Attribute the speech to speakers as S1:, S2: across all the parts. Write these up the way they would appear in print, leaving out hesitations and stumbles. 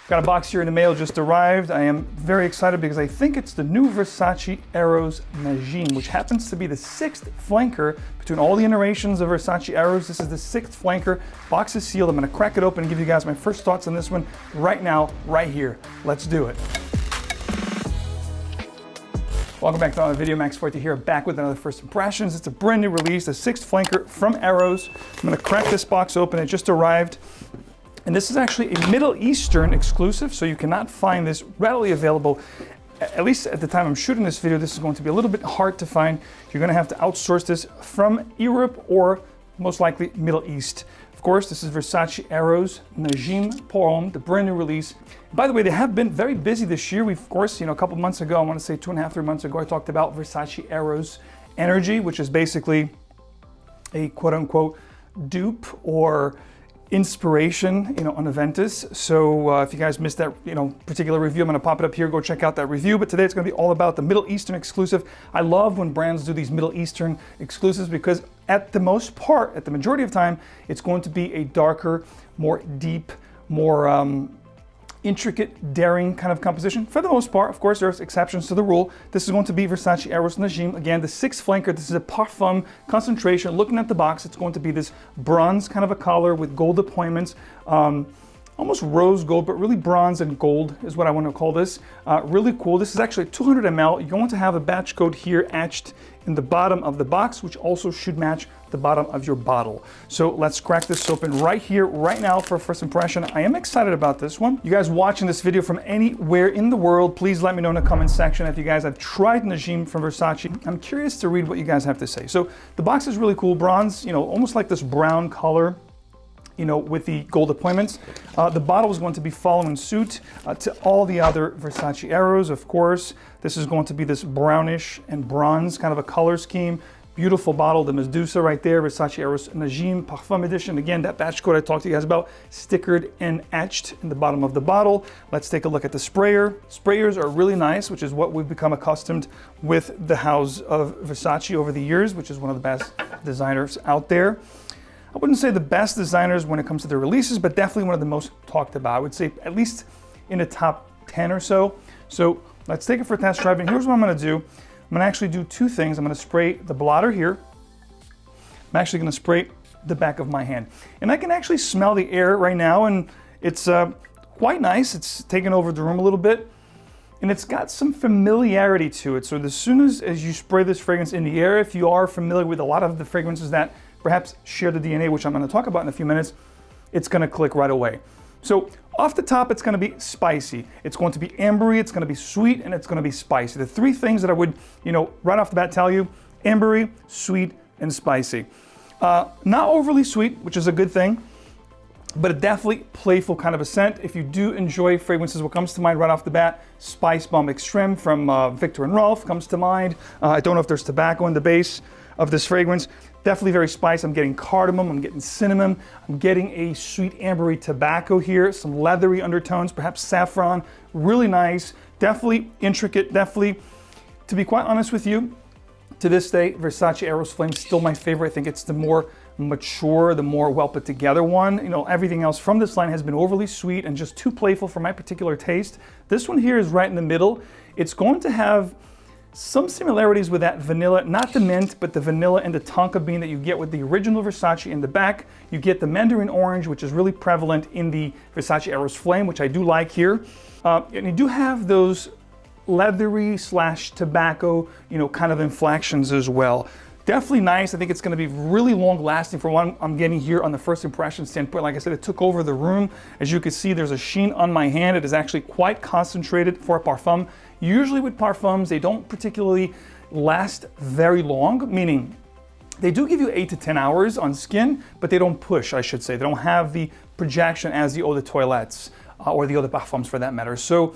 S1: Got a box here in the mail, just arrived. I am very excited because I think it's the new Versace Eros Najim, which happens to be the 6th flanker between all the iterations of Versace Eros. This is the 6th flanker. Box is sealed. I'm gonna crack it open and give you guys my first thoughts on this one right now, right here. Let's do it. Welcome back to another video. Max Forte here, back with another first impressions. It's a brand new release, the 6th flanker from Eros. I'm gonna crack this box open. It just arrived. And this is actually a Middle Eastern exclusive, so you cannot find this readily available. At least at the time I'm shooting this video, this is going to be a little bit hard to find. You're gonna have to outsource this from Europe or most likely Middle East. Of course, this is Versace Eros Najim Pour Homme, the brand new release. By the way, they have been very busy this year. We've, of course, a couple months ago, I want to say 2.5, 3 months ago, I talked about Versace Eros Energy, which is basically a quote unquote dupe or inspiration, on Aventus. So if you guys missed that, particular review, I'm going to pop it up here. Go check out that review. But today it's going to be all about the Middle Eastern exclusive. I love when brands do these Middle Eastern exclusives because at the most part, at the majority of time, it's going to be a darker, more deep, more intricate, daring kind of composition. For the most part, of course, there's exceptions to the rule. This is going to be Versace Eros Najim. Again, the 6th flanker. This is a parfum concentration. Looking at the box, it's going to be this bronze kind of a color with gold appointments. Almost rose gold, but really bronze and gold is what I want to call this. Really cool. This is actually 200 ml. You're going to have a batch code here etched in the bottom of the box, which also should match the bottom of your bottle. So let's crack this open right here, right now for a first impression. I am excited about this one. You guys watching this video from anywhere in the world, please let me know in the comment section if you guys have tried Najim from Versace. I'm curious to read what you guys have to say. So the box is really cool, bronze, almost like this brown color, with the gold appointments. The bottle is going to be following suit to all the other Versace Eros, of course. This is going to be this brownish and bronze kind of a color scheme. Beautiful bottle, the Medusa right there, Versace Eros Najim Parfum Edition. Again, that batch code I talked to you guys about, stickered and etched in the bottom of the bottle. Let's take a look at the sprayer. Sprayers are really nice, which is what we've become accustomed with the house of Versace over the years, which is one of the best designers out there. I wouldn't say the best designers when it comes to their releases, but definitely one of the most talked about. I would say at least in the top 10 or so. So let's take it for a test drive. And here's what I'm gonna do. I'm gonna actually do two things. I'm gonna spray the blotter here. I'm actually gonna spray the back of my hand. And I can actually smell the air right now, and it's quite nice. It's taken over the room a little bit. And it's got some familiarity to it. So as soon as you spray this fragrance in the air, if you are familiar with a lot of the fragrances that perhaps share the DNA, which I'm going to talk about in a few minutes, it's going to click right away. So off the top, it's going to be spicy. It's going to be ambery, it's going to be sweet, and it's going to be spicy. The three things that I would, right off the bat tell you: ambery, sweet, and spicy. Not overly sweet, which is a good thing, but a definitely playful kind of a scent. If you do enjoy fragrances, what comes to mind right off the bat, Spice Bomb Extreme from Viktor and Rolf comes to mind. I don't know if there's tobacco in the base of this fragrance. Definitely very spicy. I'm getting cardamom, I'm getting cinnamon, I'm getting a sweet ambery tobacco here, some leathery undertones, perhaps saffron. Really nice, definitely intricate, definitely, to be quite honest with you, to this day, Versace Eros Flame is still my favorite. I think it's the more mature, the more well put together one. Everything else from this line has been overly sweet and just too playful for my particular taste. This one here is right in the middle. It's going to have some similarities with that vanilla, not the mint, but the vanilla and the tonka bean that you get with the original Versace in the back. You get the mandarin orange, which is really prevalent in the Versace Eros Flame, which I do like here. And you do have those leathery / tobacco, kind of inflections as well. Definitely nice. I think it's going to be really long lasting for what I'm getting here on the first impression standpoint. Like I said, it took over the room. As you can see, there's a sheen on my hand. It is actually quite concentrated for a parfum. Usually with parfums, they don't particularly last very long, meaning they do give you 8 to 10 hours on skin, but they don't push, I should say. They don't have the projection as the eau de toilettes or the eau de parfums for that matter. So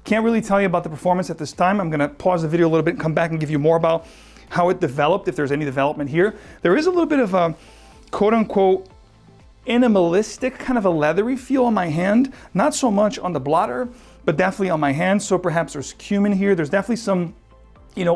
S1: can't really tell you about the performance at this time. I'm going to pause the video a little bit and come back and give you more about how it developed, if there's any development here. There is a little bit of a quote-unquote animalistic, kind of a leathery feel on my hand. Not so much on the blotter, but definitely on my hand. So perhaps there's cumin here. There's definitely some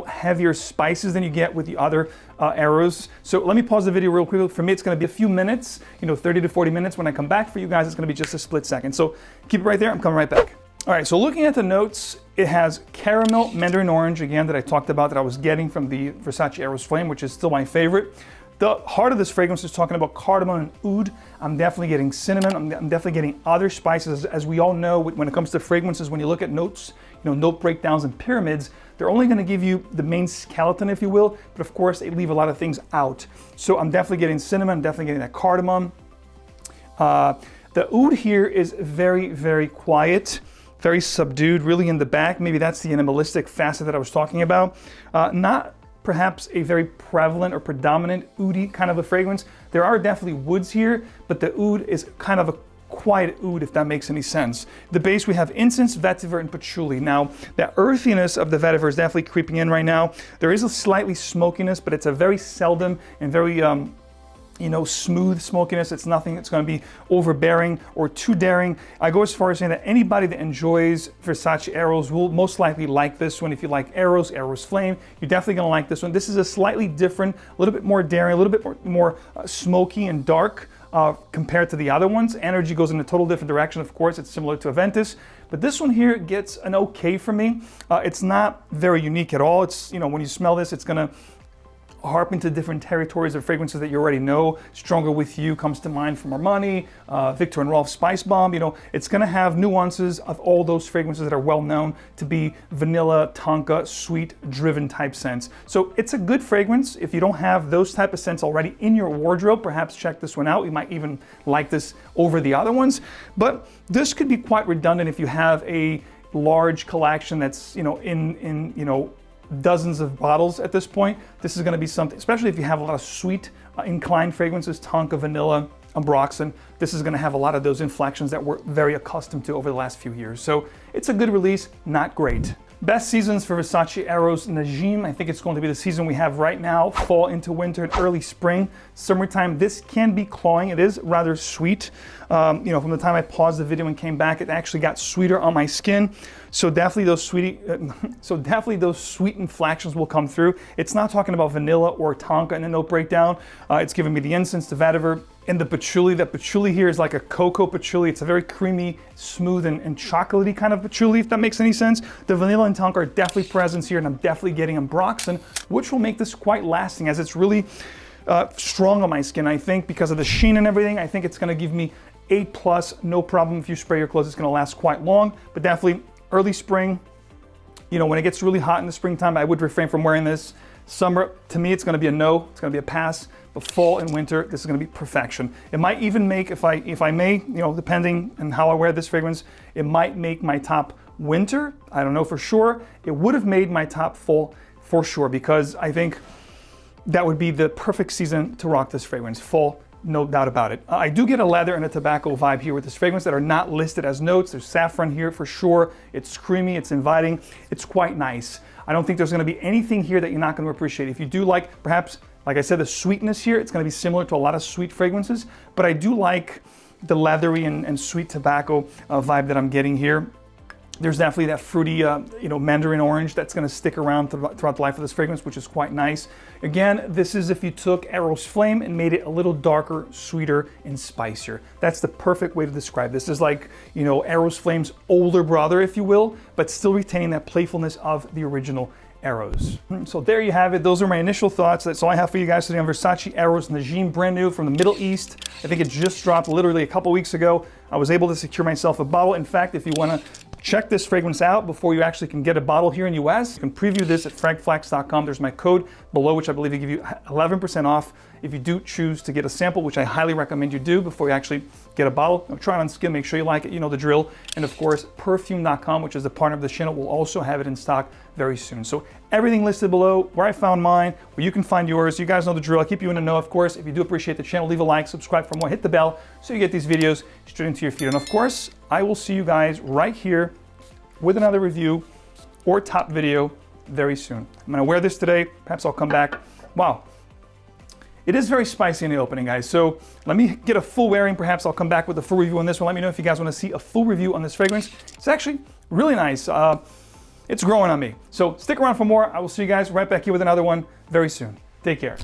S1: heavier spices than you get with the other arrows. So let me pause the video real quickly. For me, it's going to be a few minutes, 30 to 40 minutes. When I come back for you guys, it's going to be just a split second. So keep it right there. I'm coming right back. All right, so looking at the notes, it has caramel, mandarin orange, again, that I talked about that I was getting from the Versace Eros Flame, which is still my favorite. The heart of this fragrance is talking about cardamom and oud. I'm definitely getting cinnamon. I'm definitely getting other spices. As we all know, when it comes to fragrances, when you look at notes, note breakdowns and pyramids, they're only going to give you the main skeleton, if you will, but of course they leave a lot of things out. So I'm definitely getting cinnamon. I'm definitely getting that cardamom. The oud here is very, very quiet, very subdued, really in the back. Maybe that's the animalistic facet that I was talking about. Not perhaps a very prevalent or predominant oudy kind of a fragrance. There are definitely woods here, but the oud is kind of a quiet oud, if that makes any sense. The base, we have incense, vetiver, and patchouli. Now, the earthiness of the vetiver is definitely creeping in right now. There is a slightly smokiness, but it's a very seldom and very smooth smokiness. It's nothing that's going to be overbearing or too daring. I go as far as saying that anybody that enjoys Versace Eros will most likely like this one. If you like Eros Flame, you're definitely going to like this one. This is a slightly different, a little bit more daring, a little bit more smoky and dark compared to the other ones. Energy goes in a total different direction. Of course, it's similar to Aventus, but this one here gets an okay for me. It's not very unique at all. It's, when you smell this, it's going to harp into different territories of fragrances that you already know. Stronger With You comes to mind from Armani, Viktor and Rolf Spice Bomb. It's going to have nuances of all those fragrances that are well known to be vanilla, tonka, sweet, driven type scents. So it's a good fragrance. If you don't have those type of scents already in your wardrobe, perhaps check this one out. You might even like this over the other ones. But this could be quite redundant if you have a large collection that's in dozens of bottles at this point. This is going to be something, especially if you have a lot of sweet inclined fragrances, tonka, vanilla, ambroxan. This is going to have a lot of those inflections that we're very accustomed to over the last few years. So it's a good release, not great. Best seasons for Versace Eros Najim. I think it's going to be the season we have right now, fall into winter and early spring. Summertime, this can be cloying. It is rather sweet. From the time I paused the video and came back, it actually got sweeter on my skin. So definitely those sweet inflections will come through. It's not talking about vanilla or tonka in the note breakdown. It's giving me the incense, the vetiver, and the patchouli. That patchouli here is like a cocoa patchouli. It's a very creamy, smooth, and chocolatey kind of patchouli, if that makes any sense. The vanilla and tonka are definitely present here, and I'm definitely getting ambroxan, which will make this quite lasting, as it's really strong on my skin. I think because of the sheen and everything, I think it's going to give me 8+, no problem. If you spray your clothes, it's going to last quite long, but definitely early spring, when it gets really hot in the springtime, I would refrain from wearing this. Summer, to me, it's going to be a no. It's going to be a pass. But fall and winter, this is going to be perfection. It might even make, if I may, depending on how I wear this fragrance, it might make my top winter. I don't know for sure. It would have made my top fall for sure, because I think that would be the perfect season to rock this fragrance. Fall, no doubt about it. I do get a leather and a tobacco vibe here with this fragrance that are not listed as notes. There's saffron here for sure. It's creamy, it's inviting, it's quite nice. I don't think there's going to be anything here that you're not going to appreciate. If you do like, perhaps, like I said, the sweetness here, it's going to be similar to a lot of sweet fragrances, but I do like the leathery and sweet tobacco vibe that I'm getting here. There's definitely that fruity, mandarin orange that's going to stick around throughout the life of this fragrance, which is quite nice. Again, this is if you took Eros Flame and made it a little darker, sweeter, and spicier. That's the perfect way to describe this. This is like, Eros Flame's older brother, if you will, but still retaining that playfulness of the original Eros. So there you have it. Those are my initial thoughts. That's all I have for you guys today on Versace Eros Najim, brand new from the Middle East. I think it just dropped literally a couple weeks ago. I was able to secure myself a bottle. In fact, if you want to check this fragrance out before you actually can get a bottle here in the US, you can preview this at fragflax.com. There's my code below, which I believe will give you 11% off if you do choose to get a sample, which I highly recommend you do before you actually get a bottle. Try it on skin, make sure you like it, you know the drill. And of course, perfume.com, which is a partner of the channel, will also have it in stock very soon. So everything listed below, where I found mine, where you can find yours. You guys know the drill. I'll keep you in the know, of course. If you do appreciate the channel, leave a like, subscribe for more, hit the bell so you get these videos straight into your feed. And of course, I will see you guys right here with another review or top video very soon. I'm gonna wear this today. Perhaps I'll come back. Wow. It is very spicy in the opening, guys. So let me get a full wearing. Perhaps I'll come back with a full review on this one. Let me know if you guys want to see a full review on this fragrance. It's actually really nice. it's growing on me. So stick around for more. I will see you guys right back here with another one very soon. Take care.